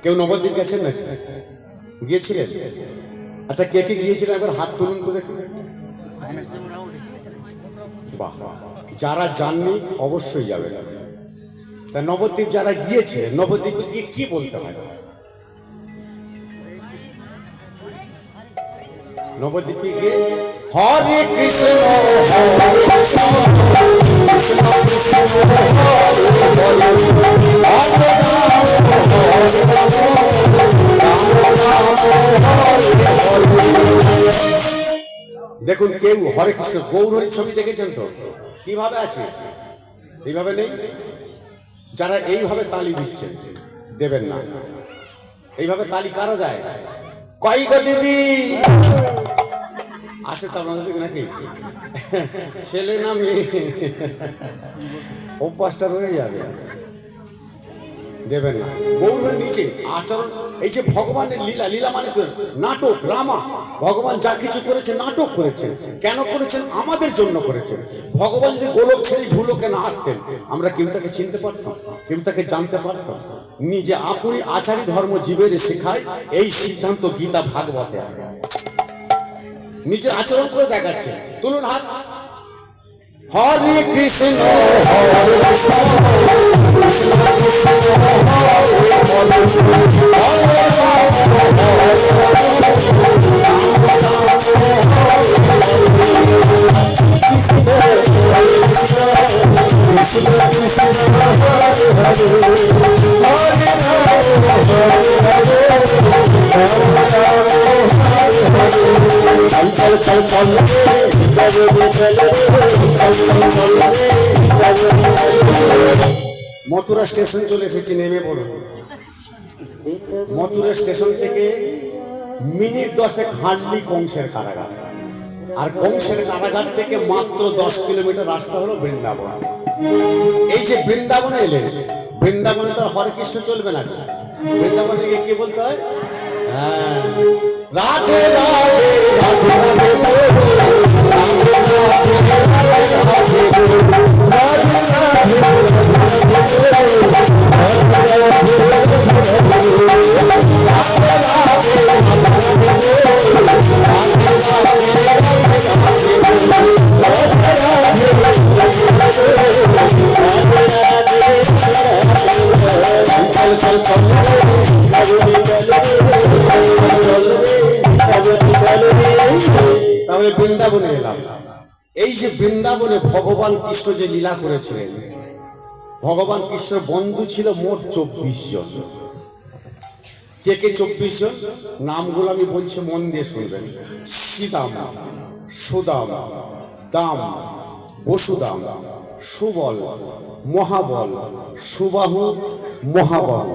কেউ নবদ্বীপ গেছেন না? গিয়েছিলেন? আচ্ছা, কে কে গিয়েছিলেন একবার হাত তুলুন তো দেখুন। বাহ, যারা যাননি অবশ্যই যাবেন। তা নবদ্বীপ যারা গিয়েছে, নবদ্বীপে গিয়ে কি বলতে হয়? নবদ্বীপে গিয়ে হরে কৃষ্ণ হরে কৃষ্ণ কৃষ্ণ কৃষ্ণ হরে হরে দেখুন, কেউ হরে কৃষ্ণ গৌরহরির ছবি দেখেছেন তো কিভাবে আছে? এইভাবে নেই। যারা এইভাবে তালি দিচ্ছেন দেবেন না। এইভাবে তালি কারা দেয়? কয় গো দিদি আসে তো আপনাদের দিকে নাকি? ছেলে না মেয়ে? অভ্যাসটা রয়ে যাবে, দেবেন না। গৌরবের নিচে আচরণ, এই যে ভগবানের লীলা, লীলা মানে নাটক, ড্রামা। ভগবান যা কিছু করেছে নাটক করেছেন। কেন করেছেন? আমাদের জন্য করেছেন। ভগবান যদি গোলক ছেড়ে ভুলোকে না আসতেন, আমরা কেউ তাকে চিনতে পারতাম, কেউ তাকে জানতে পারতাম। নিজে আপনি আচারী ধর্ম জীবের শেখায়, এই সিদ্ধান্ত গীতা ভাগবতে। নিজের আচরণ করে দেখাচ্ছে। তুলুন হাত। হরে কৃষ্ণ হরে কৃষ্ণ কৃষ্ণ কৃষ্ণ মথুরা স্টেশন চলে এসেছি, নেমে পড়ুন। মথুরা স্টেশন থেকে মিনিট 10 হাঁটলি কংসের কারাগার, আর কংসের কারাগার থেকে মাত্র 10 কিলোমিটার রাস্তা হলো বৃন্দাবন। এই যে বৃন্দাবনে এলে, বৃন্দাবনে তো হরে কৃষ্ণ চলবে না। বৃন্দাবনে গিয়ে কি বলতে হয়? হ্যাঁ, রাধে রাধে রাধে তবে বৃন্দাবনে এলাম। এই যে বৃন্দাবনে ভগবান কৃষ্ণ যে লীলা করেছিলেন, ভগবান কৃষ্ণের বন্ধু ছিল মোট 24 জন। কে কে 24 জন? নামগুলো আমি বলছি, মন দিয়ে শুনবেন। সীতাম, সুদাম, দাম, বসুদাম, সুবল, মহাবল, সুবাহু, মহাবল,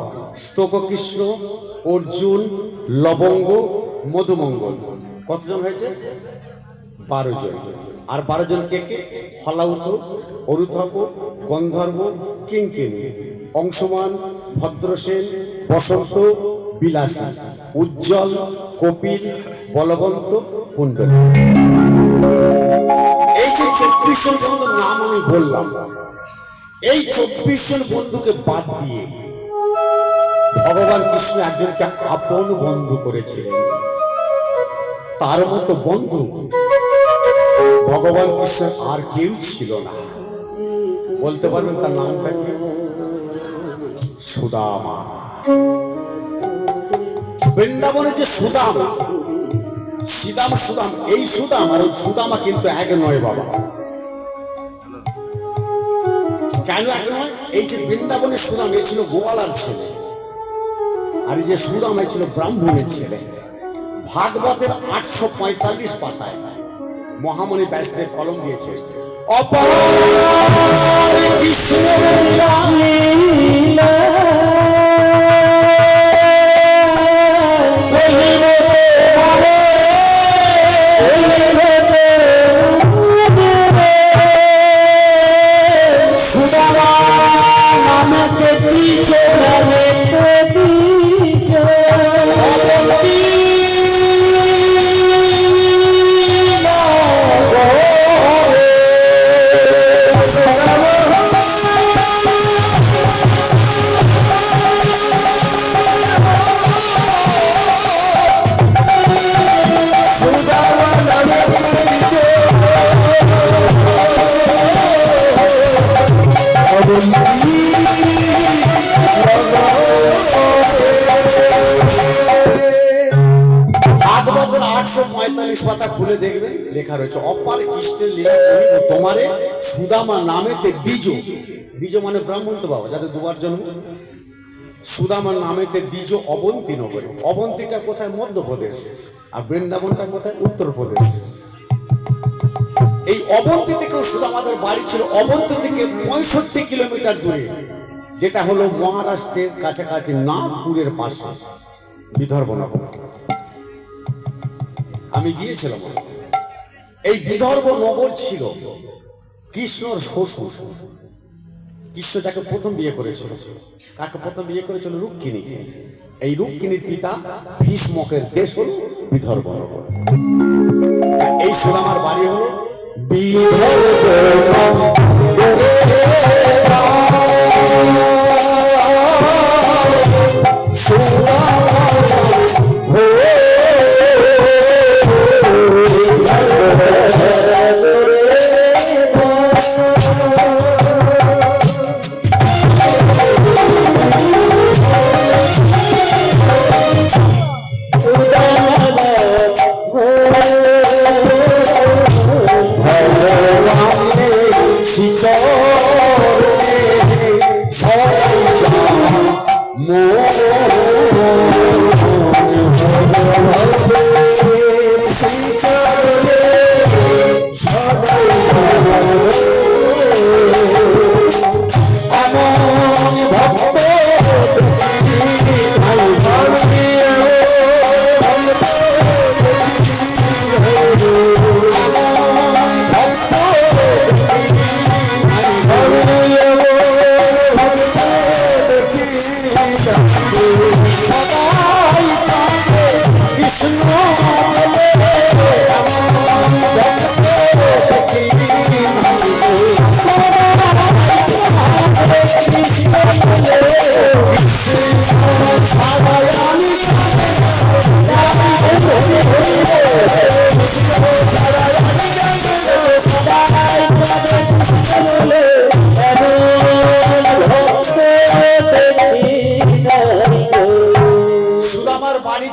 স্তোককৃষ্ণ, অর্জুন, লবঙ্গ, মধুমঙ্গল। কতজন হয়েছে? 12 জন। আর 12 জন কে কে? হলাউত, অরুথপ, গন্ধর্ব, কিঙ্কিণী, অংশমান, ভদ্রসেন, বসন্ত, বিলাসী, উজ্জ্বল, কপিল, বলবন্ত, কুণ্ডল। এই যে 24 জন বন্ধুর নাম আমি বললাম, এই 24 জন বন্ধুকে বাদ দিয়ে ভগবান কৃষ্ণ একজনকে আপন বন্ধু করেছিলেন। তার মতো বন্ধু ভগবান কৃষ্ণের আর কেউ ছিল না। বলতে পারবেন তার নামটা কি? সুদামা। বৃন্দাবনে যে সুদামা, সীতাম সুদাম, এই সুদাম আর সুদামা কিন্তু এক নয় বাবা। কেন এক নয়? এই যে বৃন্দাবনের সুদাম, এ ছিল গোয়ালার ছেলে, আর এই যে সুদাম এ ছিল ব্রাহ্মণের ছেলে। ভাগবতের 845 পাতায় মহামণি ব্যাসদেব কলম দিয়েছে, অপার কৃষ্ণ লীলা 43 পাতা খুলে দেখবেন, লেখা রয়েছে অপার কৃষ্ণের লীলা কহিব তোমারে সুদামা নামেতে দ্বিজ। দ্বিজ মানে ব্রাহ্মণ তো বাবা, যাদের দুবার জন্ম। সুদামা নামেতে দ্বিজ অবন্তী নগরে। অবন্তীটা কোথায়? মধ্যপ্রদেশ। আর বৃন্দাবনটা কোথায়? উত্তরপ্রদেশ। এই অবন্তী থেকেও সুদামাদের বাড়ি ছিল অবন্তী থেকে 65 কিলোমিটার দূরে, যেটা হলো মহারাষ্ট্রের কাছাকাছি নাগপুরের পাশে বিদর্ভ নগর। আমি গিয়েছিলাম। এই বিদর্ভ নগর ছিল কৃষ্ণর শ্বশুর। কৃষ্ণ যাকে প্রথম বিয়ে করেছিল, কাকে প্রথম বিয়ে করেছিল? রুক্মিণী। এই রুক্মিণীর পিতা ভীষ্মকের দেশ হল বিদর্ভ নগর। এই সুদামার বাড়ি হলো বিদর্ভ।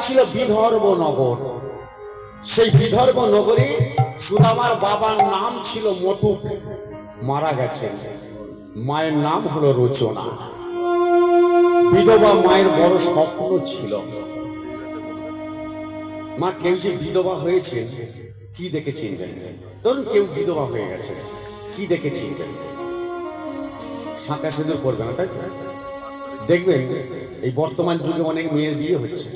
ছিল বিদর্ভ নগর। সেই বিদর্ভ নগরে সুদামার বাবার নাম ছিল মটুক, মারা গেছে। মায়ের নাম হলো রচনা। বিধবা মায়ের বড় স্বপ্ন ছিল, মা কেউ যে বিধবা হয়েছে কি দেখে চিনবেন? ধরুন কেউ বিধবা হয়ে গেছে, কি দেখে চিনবেন? শাঁখা সিঁদুর করবে না, তাই তো? দেখবেন এই বর্তমান যুগে অনেক মেয়ের বিয়ে হচ্ছে,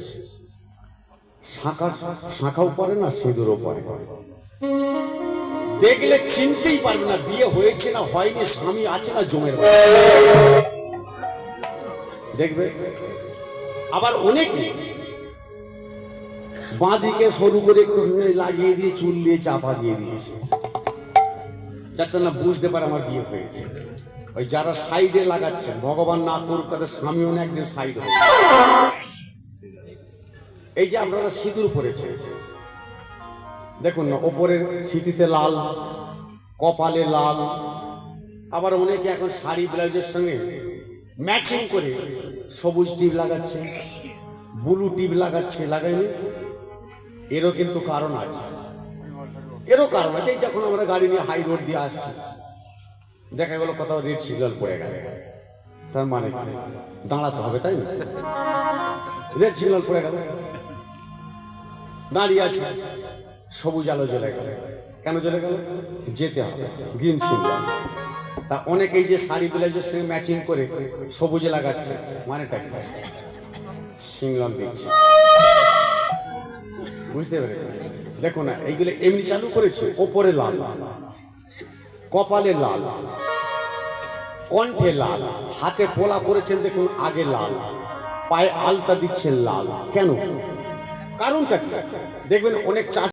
শাঁখাও পরে না, সিঁদুরও পরে। দেখলে চিনতেই পারবে না বিয়ে হয়েছে না হয়নি, স্বামী আছে না জমের। দেখবে আবার অনেক বাঁ দিকে সরু করে একটু লাগিয়ে দিয়ে চুল দিয়ে চাপা দিয়ে দিয়েছে, যাতে না বুঝতে পারে আমার বিয়ে হয়েছে। ওই যারা সাইডে লাগাচ্ছেন, ভগবান না করুক তাদের স্বামীও না একদিন সাইড হয়েছে। এই যে আপনারা সিঁদুর পরেছে, দেখুন না, ওপরের সিঁথিতে লাল, কপালে লাল, আবার অনেকে এখন শাড়ি ব্লাউজের সঙ্গে ম্যাচিং করে সবুজ টিপ লাগাচ্ছে, ব্লু টিপ লাগাচ্ছে। লাগাইনি? এরও কিন্তু কারণ আছে, এরও কারণ আছে। যখন আমরা গাড়ি নিয়ে হাই রোড দিয়ে আসছি, দেখা গেল কোথাও রেড সিগন্যাল পড়ে গেল, তার মানে কি? দাঁড়াতে হবে, তাই না? রেড সিগন্যাল পড়ে গেল, দাঁড়িয়ে আছে, সবুজ আলো জ্বলে গেল। কেন জ্বলে গেল? যেতে হবে, গ্রিন সিগন্যাল। তা অনেকেই যে শাড়ি ব্লাউজের সঙ্গে ম্যাচিং করে সবুজে লাগাচ্ছে, মানেটা কি? সিগন্যাল দিচ্ছে, বুঝতে পেরেছি? দেখো না, এইগুলো এমনি চালু করেছে। ওপরে লাল, কপালে লাল, কণ্ঠে লাল, হাতে পোলা পরেছেন দেখুন আগে লাল, পায়ে আলতা দিচ্ছেন লাল। কেন? কারণটা কি? দেখবেন অনেক চাষ